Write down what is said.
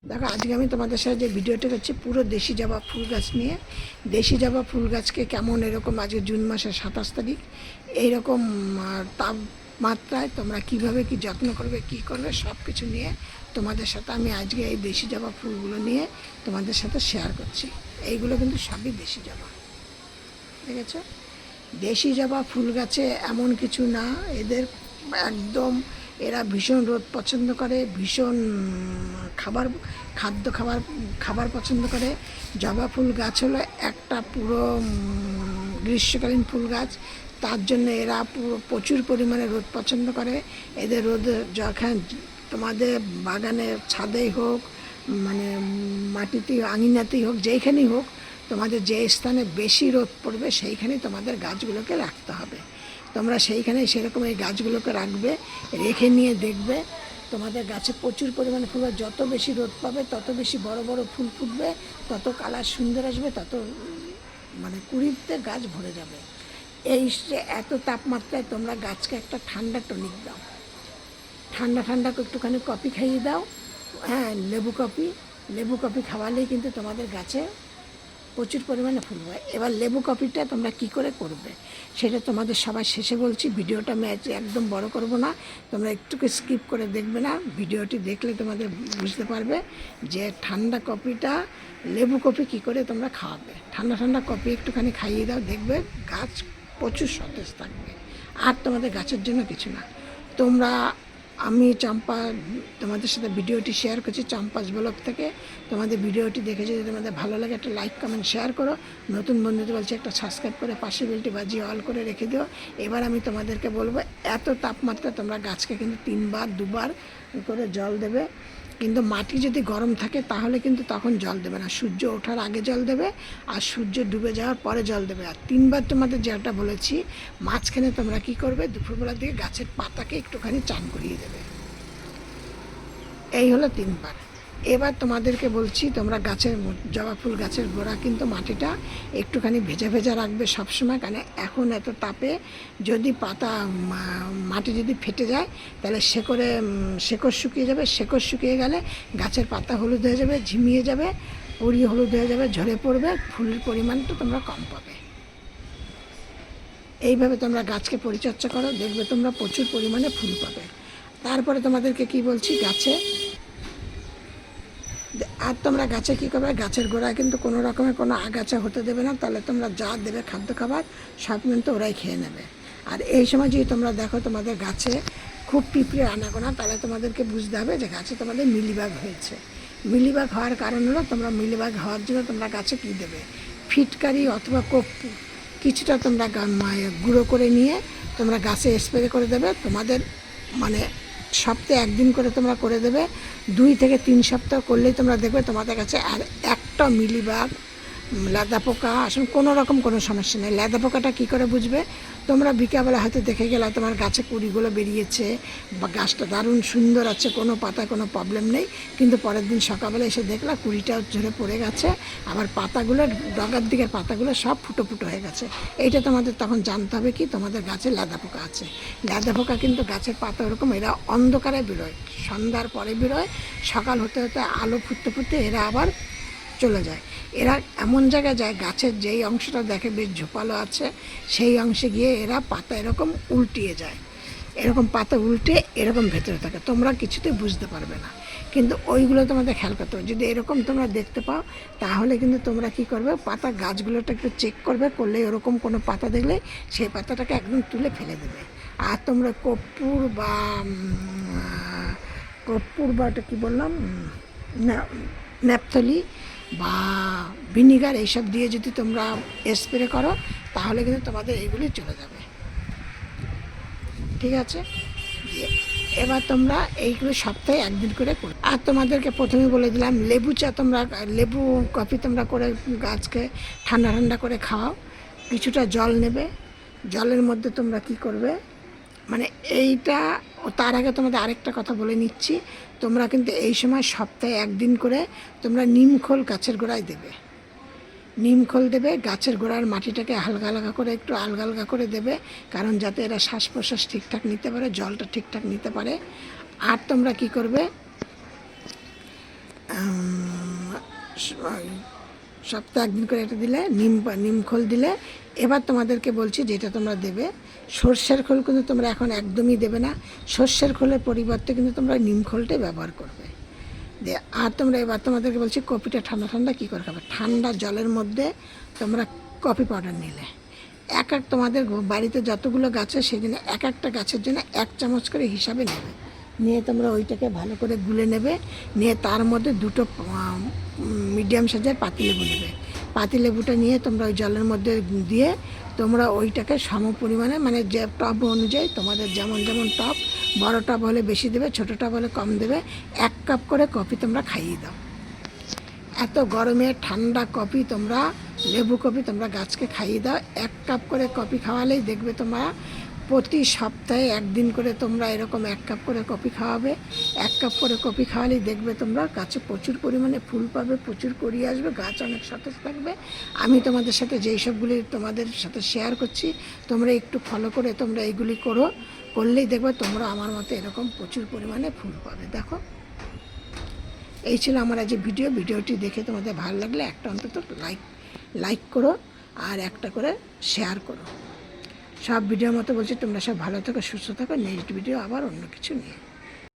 দেখো আজকে আমি তোমাদের সাথে যে ভিডিওটা করছি পুরো দেশি জবা ফুল গাছ নিয়ে। দেশি জবা ফুল গাছকে কেমন এরকম আজকে জুন মাসের 27 তারিখ এইরকম তাপমাত্রায় তোমরা কিভাবে কি যত্ন করবে কি করবে সব কিছু নিয়ে তোমাদের সাথে আমি আজকে এই দেশি জবা ফুলগুলো নিয়ে তোমাদের সাথে শেয়ার করছি। এইগুলো কিন্তু সবই দেশি জবা, দেখেছো? দেশি জবা ফুল গাছে এমন কিছু না, এদের একদম এরা ভীষণ রোদ পছন্দ করে, ভীষণ খাবার পছন্দ করে। জবা ফুল গাছ হলো একটা পুরো গ্রীষ্মকালীন ফুল গাছ, তার জন্য এরা প্রচুর পরিমাণে রোদ পছন্দ করে। এদের রোদ যখন তোমাদের বাগানের ছাদেই হোক, মানে মাটিতেই আঙিনাতেই হোক, যেইখানেই হোক, তোমাদের যে স্থানে বেশি রোদ পড়বে সেইখানেই তোমাদের গাছগুলোকে রাখতে হবে। তোমরা সেইখানে সেরকম এই গাছগুলোকে রাখবে, রেখে নিয়ে দেখবে তোমাদের গাছে প্রচুর পরিমাণে ফুল, যত বেশি রোদ পাবে তত বেশি বড় বড় ফুল ফুটবে, তত কালার সুন্দর আসবে, তত মানে কুড়িতে গাছ ভরে যাবে। এই যে এত তাপমাত্রায় তোমরা গাছকে একটা ঠান্ডা টনিক দাও, ঠান্ডা একটুখানি কফি খাইয়ে দাও, হ্যাঁ লেবু কফি খাওয়ালেই কিন্তু তোমাদের গাছে প্রচুর পরিমাণে ফুল হয়। এবার লেবু কফিটা তোমরা কি করে করবে সেটা তোমাদের সবার শেষে বলছি। ভিডিওটা আমি একদম বড় করব না, তোমরা একটুকে স্কিপ করে দেখবে না, ভিডিওটি দেখলে তোমাদের বুঝতে পারবে যে ঠান্ডা কফিটা লেবু কফি কি করে তোমরা খাওয়াবে। ঠান্ডা কফি একটুখানি খাইয়ে দাও, দেখবে গাছ প্রচুর সতেজ থাকবে। আর তোমাদের গাছের জন্য কিছু না। তোমরা আমি চম্পা তোমাদের সাথে ভিডিওটি শেয়ার করছি চম্পাস ব্লগ থেকে। তোমাদের ভিডিওটি দেখে যদি তোমাদের ভালো লাগে একটা লাইক কমেন্ট শেয়ার করো, নতুন বন্ধুদের বলছি একটা সাবস্ক্রাইব করে পাশে বেলটি বাজিয়ে অল করে রেখে দিও। এবার আমি তোমাদেরকে বলবো, এত তাপমাত্রা তোমরা গাছকে কিন্তু 3বার 2বার করে জল দেবে। কিন্তু মাটি যদি গরম থাকে তাহলে কিন্তু তখন জল দেবে না, সূর্য ওঠার আগে জল দেবে আর সূর্য ডুবে যাওয়ার পরে জল দেবে। আর 3বার তোমাদের যেটা বলেছি, মাঝখানে তোমরা কি করবে, দুপুরবেলার দিকে গাছের পাতাকে একটুখানি চান করিয়ে দেবে। এই হলো 3বার। এবার তোমাদেরকে বলছি, তোমরা গাছের জবা ফুল গাছের গোড়া কিন্তু মাটিটা একটুখানি ভেজা রাখবে সবসময়, কারণ এখন এত তাপে যদি পাতা মাটি যদি ফেটে যায় তাহলে শেকড় শুকিয়ে যাবে, শেকড় শুকিয়ে গেলে গাছের পাতা হলুদ হয়ে যাবে, ঝিমিয়ে যাবে, পুড়িয়ে হলুদ হয়ে যাবে, ঝরে পড়বে, ফুলের পরিমাণটা তোমরা কম পাবে। এইভাবে তোমরা গাছকে পরিচর্যা করো, দেখবে তোমরা প্রচুর পরিমাণে ফুল পাবে। তারপরে তোমাদেরকে কি বলছি, গাছে আর তোমরা গাছে কী করবে, গাছের গোড়ায় কিন্তু কোনো রকমের কোনো আগাছা হতে দেবে না, তাহলে তোমরা যা দেবে খাদ্য খাবার সব কিন্তু ওরাই খেয়ে নেবে। আর এই সময় যদি তোমরা দেখো তোমাদের গাছে খুব পিঁপড়ে আনাগোনা, তাহলে তোমাদেরকে বুঝতে হবে যে গাছে তোমাদের মিলিবাগ হয়েছে। মিলিবাগ হওয়ার কারণ হলো, তোমরা মিলিবাগ হওয়ার জন্য তোমরা গাছে কী দেবে, ফিটকারি অথবা কপ্পু কিছুটা তোমরা গুঁড়ো করে নিয়ে তোমরা গাছে স্প্রে করে দেবে। তোমাদের মানে সপ্তাহে 1 দিন করে তোমরা করে দেবে, 2 থেকে 3 সপ্তাহ করলেই তোমরা দেখবে তোমাদের কাছে আর একটা মিলিবাগ, লেদা পোকা আসলে কোনো রকম কোনো সমস্যা নেই। লেদা পোকাটা কী করে বুঝবে, তোমরা বিকালবেলা হয়তো দেখে গেলে তোমার গাছে কুড়িগুলো বেরিয়েছে বা গাছটা দারুণ সুন্দর আছে, কোনো পাতায় কোনো প্রবলেম নেই, কিন্তু পরের দিন সকালবেলা এসে দেখলা কুড়িটা ঝরে পড়ে গেছে, আবার পাতাগুলো ডগার দিকের পাতাগুলো সব ফুটো হয়ে গেছে। এইটা তোমাদের তখন জানতে হবে কি তোমাদের গাছে লেদা পোকা আছে। লেদা পোকা কিন্তু গাছের পাতা ওরকম, এরা অন্ধকারে বেরোয়, সন্ধ্যার পরে বেরোয়, সকাল হতে আলো ফুটতে এরা আবার চলে যায়। এরা এমন জায়গায় যায়, গাছের যেই অংশটা দেখে বেশ ঝোপালো আছে সেই অংশে গিয়ে এরা পাতা এরকম উল্টিয়ে যায়, এরকম পাতা উল্টে এরকম ভেতরে থাকে, তোমরা কিছুতে বুঝতে পারবে না, কিন্তু ওইগুলো তোমাদের খেয়াল করতে হবে। যদি এরকম তোমরা দেখতে পাও তাহলে কিন্তু তোমরা কি করবে, পাতা গাছগুলোটা একটু চেক করবে, করলে এরকম কোনো পাতা দেখলে সেই পাতাটাকে একদম তুলে ফেলে দেবে। আর তোমরা কর্পূর বা ওটা কী বললাম, ন্যাপথলি বা ভিনিগার এইসব দিয়ে যদি তোমরা স্প্রে করো তাহলে কিন্তু তোমাদের এইগুলি চলে যাবে, ঠিক আছে? এবার তোমরা এইগুলো সপ্তাহে 1 দিন করে করো। আর তোমাদেরকে প্রথমে বলে দিলাম, লেবু কফি তোমরা করে গাছকে ঠান্ডা করে খাওয়াও। কিছুটা জল নেবে, জলের মধ্যে তোমরা কি করবে, মানে এইটা তার আগে তোমাদের আরেকটা কথা বলে নিচ্ছি, তোমরা কিন্তু এই সময় সপ্তাহে 1 দিন করে তোমরা নিমখোল গাছের গোড়ায় দেবে। নিমখোল দেবে, গাছের গোড়ার মাটিটাকে হালকা করে একটু আলগা করে দেবে, কারণ যাতে এরা শ্বাস প্রশ্বাস ঠিকঠাক নিতে পারে, জলটা ঠিকঠাক নিতে পারে। আর তোমরা কি করবে, সপ্তাহে একদিন করে এটা দিলে, নিম খোল দিলে। এবার তোমাদেরকে বলছি যেটা তোমরা দেবে, সর্ষের খোল কিন্তু তোমরা এখন একদমই দেবে না। সর্ষের খোলের পরিবর্তে কিন্তু তোমরা নিম খোলটাই ব্যবহার করবে। দিয়ে আর তোমরা এবার তোমাদেরকে বলছি কপিটা ঠান্ডা ঠান্ডা কী করে খাবে। ঠান্ডা জলের মধ্যে তোমরা কফি পাউডার নিলে, তোমাদের বাড়িতে যতগুলো গাছ আছে সেই জন্য একটা গাছের জন্য 1 চামচ করে হিসাবে নেবে। নিয়ে তোমরা ওইটাকে ভালো করে গুলে নেবে। নিয়ে তার মধ্যে 2টো মিডিয়াম সাইজের পাতিলেবু নেবে। পাতিলেবুটা নিয়ে তোমরা ওই জলের মধ্যে দিয়ে তোমরা ওইটাকে সম পরিমাণে, মানে যে টব অনুযায়ী তোমাদের যেমন যেমন টব, বড় টব হলে বেশি দেবে, ছোটো টব হলে কম দেবে, 1 কাপ করে কফি তোমরা খাইয়ে দাও। এত গরমে ঠান্ডা কফি তোমরা, লেবু কফি তোমরা গাছকে খাইয়ে দাও। 1 কাপ করে কফি খাওয়ালেই দেখবে তোমরা প্রতি সপ্তাহে 1 দিন করে তোমরা এরকম 1 কাপ করে কফি খাওয়াবে। 1 কাপ করে কফি খাওয়ালেই দেখবে তোমরা গাছে প্রচুর পরিমাণে ফুল পাবে, প্রচুর কড়ি আসবে, গাছ অনেক সতেজ থাকবে। আমি তোমাদের সাথে যেই সবগুলি তোমাদের সাথে শেয়ার করছি, তোমরা একটু ফলো করে তোমরা এইগুলি করলেই দেখবে তোমরা আমার মতো এরকম প্রচুর পরিমাণে ফুল পাবে। দেখো, এই ছিল আমার আজ ভিডিওটি দেখে তোমাদের ভালো লাগলে একটা অন্তত লাইক করো আর একটা করে শেয়ার করো। সব ভিডিওর মতো বলছি, তোমরা সব ভালো থাকো, সুস্থ থাকো। নেক্সট ভিডিও আবার অন্য কিছু নিয়ে।